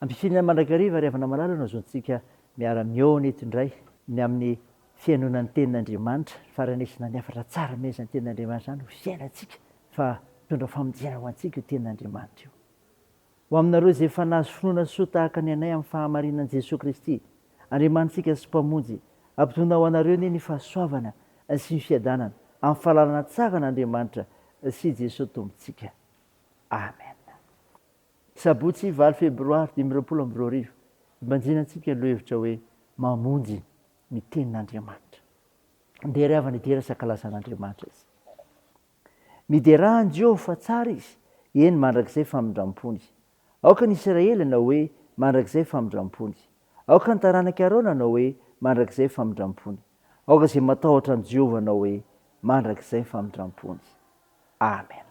ampisinana mandrakariva ry havana malala no azontsika miara-miona eto indray ny amin'ny fiainonan'ny tenin'Andriamanitra faranesina ny afatra tsara mezany tenin'Andriamanitra zany ho fiainantsika fa mitondra famonjena ho antsika io tenin'Andriamanitra io. Ho aminareo izay efa nahazo finoana soa tahaka ny anay amin'ny fahamarinan'i Jesosy Kristy, Andriamanitsika sy mpamonjy ampitona ho anareo ny fahasoavana sy ny fiadanana amin'ny fahalalana tsara n'Andriamanitra sy Jesosy tombontsika. Amen. Sabotsy 20 febroary 2022 ibanjinantsika lo hevitra hoe mamonjy ny tenin'Andriamanitra. Andeha ry havana idera sakalazan'Andriamanitra izy. Miderahan Jehova fa tsara izy, eny mandrakizay famindrampony. Aoka ny Israely na hoe mandrakizay famindrampony. Aoka ny taranaka Arona na hoe mandrakizay famindrampony. Aoka izay matahotra an' Jehova na hoe mandrakizay famindrampony. Amen.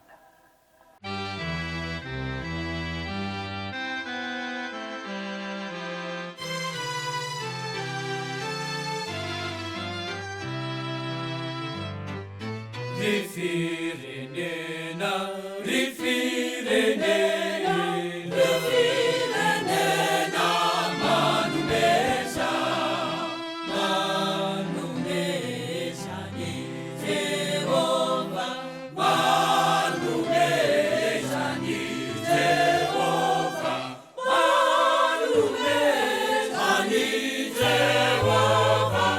Rifirenena, rifirenena, rifirenena, manumesa, manumesa ni Jehovah, manumesa ni Jehovah, manumesa ni Jehovah.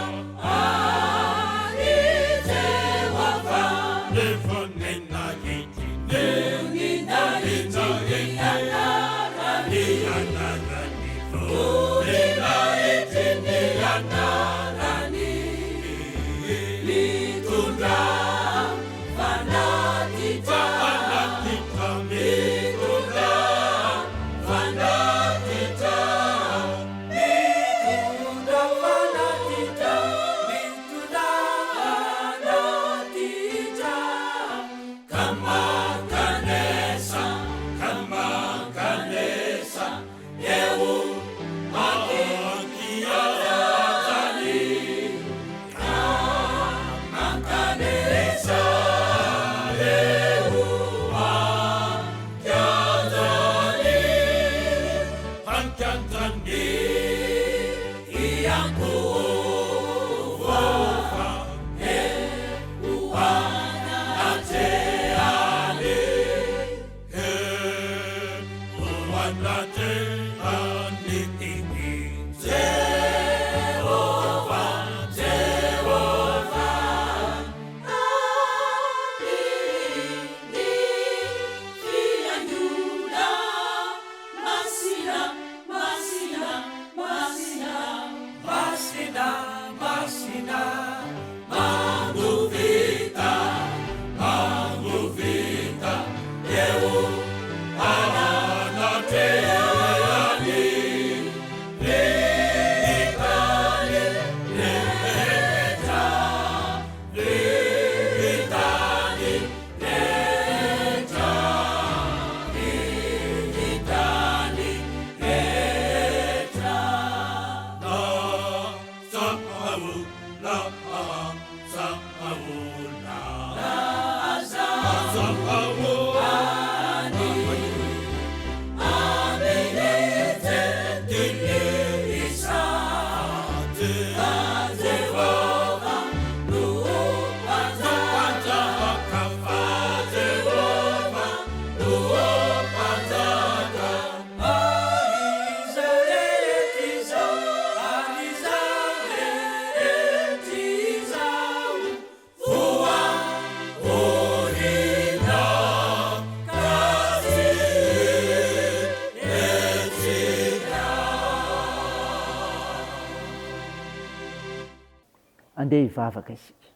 Andeha hivavaka isika.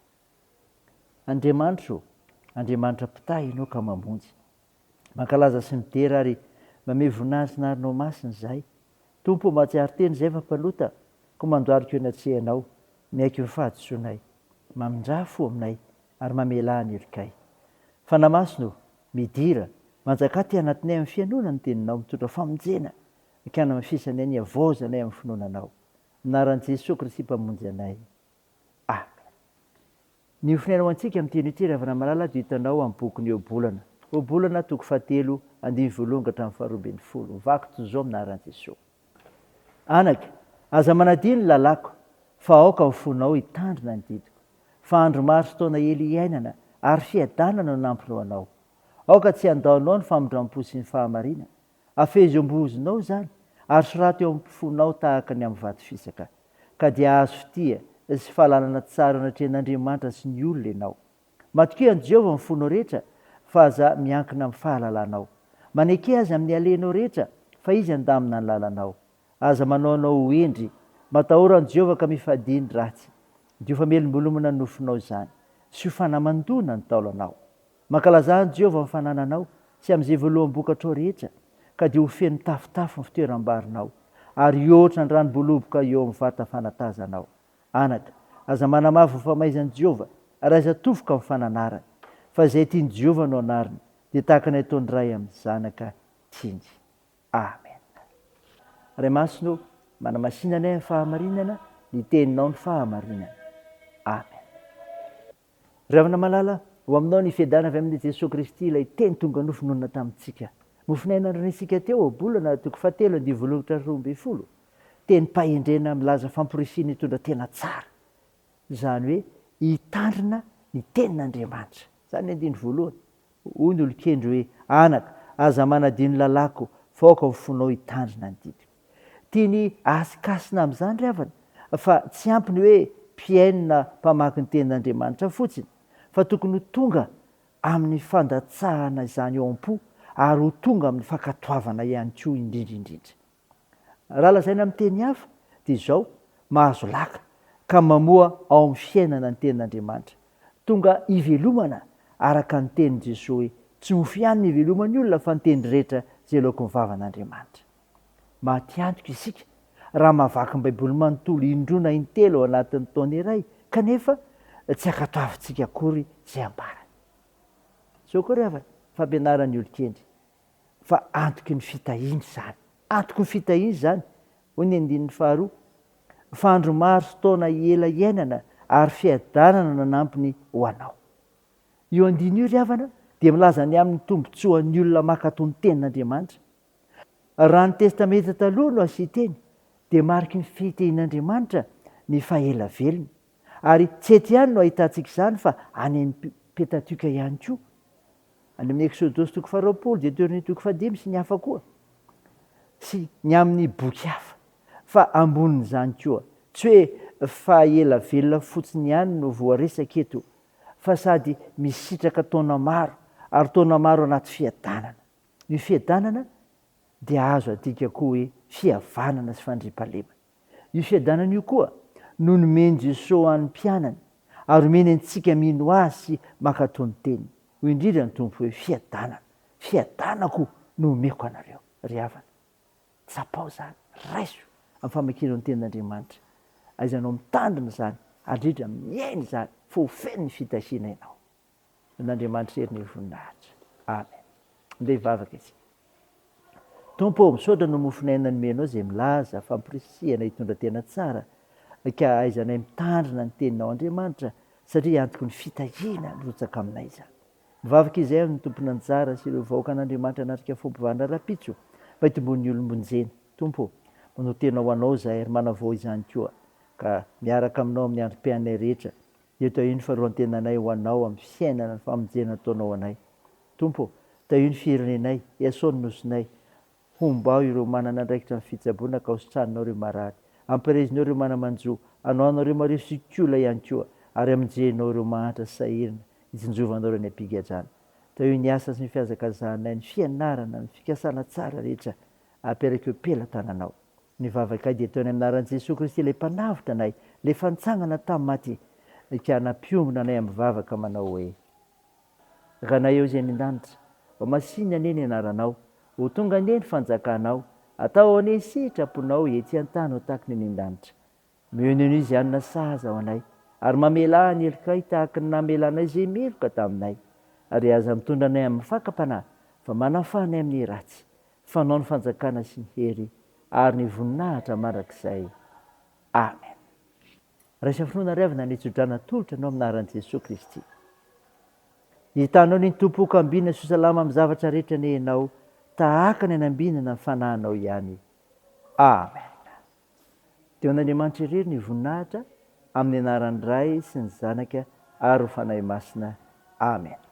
Andriamanitra o, Andriamanitra mpitahy ianao ka mamonjy. Mankalaza sy midera ary mame voninahitra narinao masina izahay. Tompo mahatsiaro teny izay fampalota, ko mandoariko eo natsehanao, miaiky ny fahadisoanay. Mamindra fo aminay ary mamela ny helikay. Fanamasino, midira, manjaka ty anatinay amin'ny fianonana ny teninao, mitondra famonjena, ikana amin'ny fisanay ny avaozanay amin'ny finoananao. Anaran'i Jesosy Kristy mpamonjy anay. Ny ofinaina ho antsika amin'ny teny ity ry havana malala dia hitanao amin'ny boky ny Obolana toko 7 andimy voalongatra amin'ny 12. Vaky toy izao amin'ny anaran'i Jesosy. anaka aza manadio ny lalako fa aoka mifonao hitandrina ny didiko fa andro maro sy taona ely iainana ary fiadanana no nampinao anao aoka tsy andaonao ny famindram-po sy ny fahamarinana afezombozonao zany ary soraty eo ampifonao tahaka ny amin'ny vato fisaka ka dia azo fitia sy fahalalana tsara anatrehan'Andriamanitra sy ny olona ianao matokia an' Jehovah mifonao rehetra fa aza miankina amin'ny fahalalanao maneke azy amin'ny alenao rehetra fa izy andamina ny lalanao aza manao anao hoendry matahoran' Jehovah ka mifadiny ratsy dio fa melombolomana ny nofinao zany sy ho fanamandona ny taolanao mankalaza ny Jehovah mifanananao sy amin'izay voaloham-bokatrao rehetra ka dia ho feno tafotafo ny fitoeram-barinao ary ohatra ny ranom-boloboka eo amin'ny vata fanatazanao anaka aza manamava ho famaizan'i Jehovah ary aza tofoka amin'ny fananarany fa izay tiany Jehovah no anariny dia tahaka ny ataony ray amin'ny zanaka tiany amen. Ray masino manamasinanay ny fahamarinana ny teninao ny fahamarinana amen. Ravina malala ho aminao ny fiadana avy amin'ny Jesosy Kristy ilay teny tonga nofinonina tamintsika mofinaina nisika teo bolana 7:12 teny pahendrena milaza famporisiny hitondra tena tsara zany hoe hitandrina ny tenin'Andriamanitra zany andiny voalohany hoy ny olon-kendry hoe anaka aza manadino lalako fa aoka mifonao hitandrina ny didiko tiany asikasina amin'izany ry havana fa tsy ampiny hoe mpiainona mpamaky ny tenin'Andriamanitra fotsiny fa tokony ho tonga amin'ny fandatsahana izany eo am-po ary ho tonga amin'ny fankatoavana ihany koa indrindraindrindra raha lazaina amin'ny teny hafa dia izao mahazo laka ka mamoa ao amin'ny fiainana ny tenin'Andriamanitra tonga ivelomana araka ny tenin' Jesosy hoe tsy ho fiany ny iveloman'ny olona fa ny teny rehetra zay laoko mivavan'Andriamanitra maty antoka isika raha mahavaky ny baiboly manontolo indrona intelo ao anatin'ny taona iray kanefa tsy ankatoavintsika akory zay ambarany zao koa ry havana fampianaran'ny olon-kendry fa antoky ny fitahiny zany antoky ny fitahiny zany hoy ny 2 fa andro maro sy taona ela iainana ary fiadanana nanampiny ho anao io andiny io ry havana dia milaza ny amin'ny tombontsoan'ny olona makato ny tenin'Andriamanitra raha ny testamenta taloha no asiteny dia mariky ny fitehin'Andriamanitra ny fahaela velona ary tsy ety ihany no ahitantsika izany fa any amin'ny Pentateuka ihany koa any amin'ny Exodosy 2 Deutéronome 5 sy ny hafa koa sy ny amin'ny boky hafa fa ambonin'izany koa tsy hoe fahaela velona fotsiny ihany no voaresaka eto fa sady misitraka taona maro ary taona maro anaty fiadanana io fiadanana dia azo adika koa hoe fihavanana sy fandriam-pahalemana io fiadanana io koa no nomeny Jesosy an'ny mpianany ary omeny antsika mino azy sy makatony teny ho indrindra ny tompo hoe fiadanako no omeko anareo ry havana tsapao zany raiso amin'ny famakiana ny tenin'Andriamanitra aizanao mitandrina zany andrindra miainy zany fa ho feno ny fitasiana ianao n'Andriamanitra heriny voninahitra amen. Ndeha hivavaka isika tompo misaotra no mofinaina nomenao zay milaza famporisihana hitondra tena tsara ka aizanay mitandrina ny teninao Andriamanitra satria antoky ny fitahiana nirotsaka aminay zany mivavaka izay amin'ny tompony anjara sy ireo vahoaka an'Andriamanitra anatrika fompivana rapitso mba hitombon'ny olombonjeny tompo manao tena ho anao zahay ary manavao izany koa ka miaraka aminao amin'ny androm-piainay rehetra eto io ny faharoan-tenanay ho anao amin'ny fiainana ny famonjena ataonao anay tompo ta io ny firenenay iasao ny nosonay hombao ireo manana andraikitra ny fitsaboana ka hositranonao ireo marary ampirezinao ireo manamanjo anao anareo mareo sikola ihany koa ary aminjenao ireo mahantra sahirina hitsinjovanao ireo ny ampigadrana ta io ny asa sy ny fihazakazanay ny fianarana ny fikasana tsara rehetra ampiaraka eo pelatananao ny vavaka dia taony aminaran'i Jesosy Kristy ilay mpanavitra anay ilay fantsangana tamin'ny maty ka nampiombona anay amin'ny vavaka manao hoe raha na eo izay min-danitra mba masiny ane ny anaranao ho tonga ane ny fanjakanao atao ane sitraponao etsy an-tany ho tahaka ny min-danitra mioneno izy anona sahaza ao anay ary mamela ny elokay tahaka ny namelanay izay meloka taminay ary aza mitondra anay amin'ny fakapanahy fa manafanay amin'ny ratsy fanao ny fanjakana sy ny hery ary ny voninahitra mandrakizay amen. Raisa finoana ry avana nitsodrana tolotra anao aminaran'i Jesosy Kristy hitanao ny tompoka ambinina sy salama amin'ny zavatra rehetra ny ianao tahaka ny anambinana ny fanahinao ihany amen. dia an'Andriamanitra irery ny voninahitra amin'ny anaran'ny Ray sy ny Zanaka ary ho fanahy masina. Amen.